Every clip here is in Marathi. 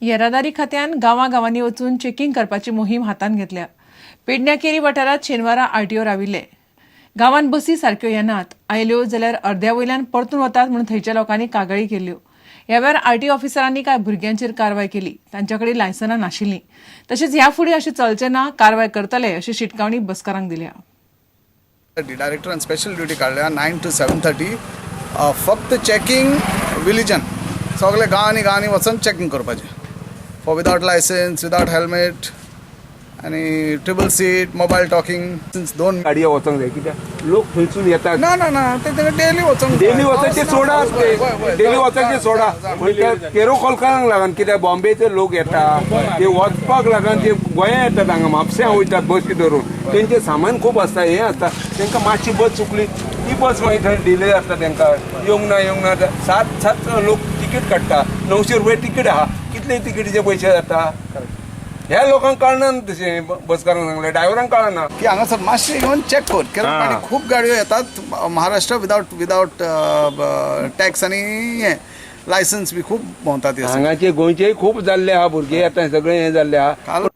येरादारी खात्यान गांवांनी वचून चेकिंग करपाची मोहीम हातान घेतल्या. पेडण्याकेरी वाठारात शेनवारा आरटीओ राविल्ले. गांवांत बसी सारक्यो येनात, आयल्यो जाल्यार अर्द्या वयल्यान परतून वतात म्हणून थंयच्या लोकांनी कागाळी केल्ल्यो. ह्या वेळार आरटीओ ऑफिसरांनी कांय भुरग्यांचेर कारवाय केली. तांच्याकडे लायसनां नाशिल्लीं. तशेंच ह्या फुडें अशें चलचें ना, कारवाय करतले अशी शिटकावणी बसकारांक दिल्या. डायरेक्टरान स्पेशल ड्युटी काडल्या 9 to 7:30 फक्त चॅकिंग विलिजन सगळे गांवांनी वचून चॅकिंग करपाचें for without licence, without helmet आनी ट्रिपल सीट, मोबायल टॉकिंग. 2 गाडयो वचोंक जाय कित्याक लोक थंयसून येतात. ना ते डेली वचोंक डेली वचपाचें सोडा डेली वचपाचें सोडा केरो खोलकारांक लागून कित्याक बॉम्बेचे लोक येता ते वचपाक लागून ते गोंया येतात हांगा म्हापश्यां वयतात बसी धरून. तेंचें सामान खूब आसता, हें आसता, तांकां मातशी बस चुकली ती बस मागीर थंय डिले जाता. तांकां येवंक ना 7 लोक तिकीट काडटा. 900 रुपया तिकीट आहा, कितले तिकीटीचे पयशे जाता ह्या लोकांक कळना. तशें बसकारांक सांगलें, ड्रायव्हरांक कळना की हांगासर मातशें येवन चॅक कर. कारण खूब गाडयो येतात महाराष्ट्र विदाउट टॅक्स आनी हें लायसन्स बी खूब भोंवतात. हांगाचे गोंयचेय खूब जाल्ले आहा, भुरगे येता सगळें हें जाल्लें आहा.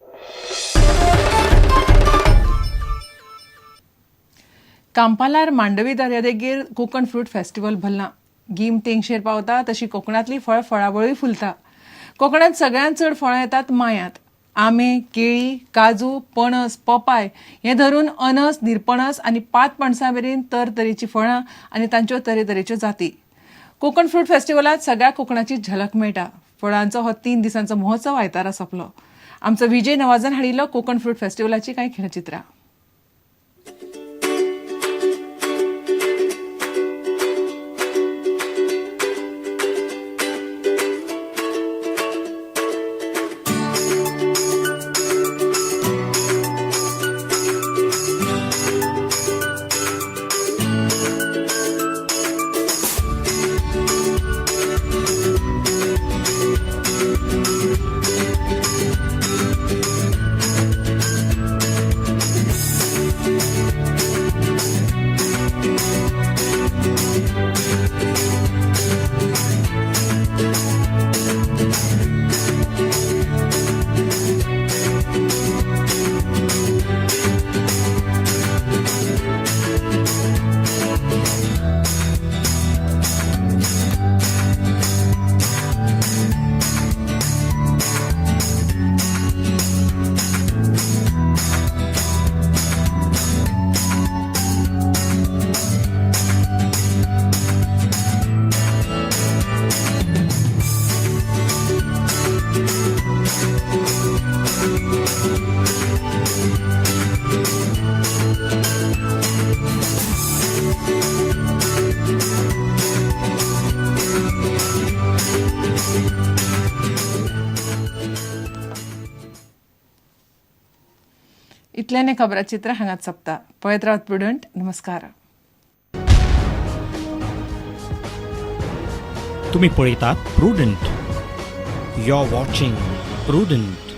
कांपालार मांडवी दर्यादेगेर कोकण फ्रूट फेस्टिवल भरला. गीम तेंगशेर पावता तशी कोकणांतली फळावळूय फुलता. कोकणांत सगळ्यांत चड फळां येतात मांयांत. आंबे, केळी, काजू, पणस, पपाय हें धरून अनस, निरपणस आनी पात पणसां मेरेन तरेची फळां आनी तांच्यो तरेतरेच्यो जाती. कोकण फ्रूट फेस्टिवलांत सगळ्या कोकणाची झलक मेळटा. फळांचो हो 3 दिसांचो महोत्सव आयतारा सोंपलो. आमचो विजय नवाजान हाडिल्लो कोकण फ्रूट फेस्टिवलाची कांय खिणचित्रां. इतल्यान खबराचित्र हांगाच सोंपता. पळयत रावत प्रुडंट. नमस्कार. तुम्ही पळयतात Prudent. You are watching prudent.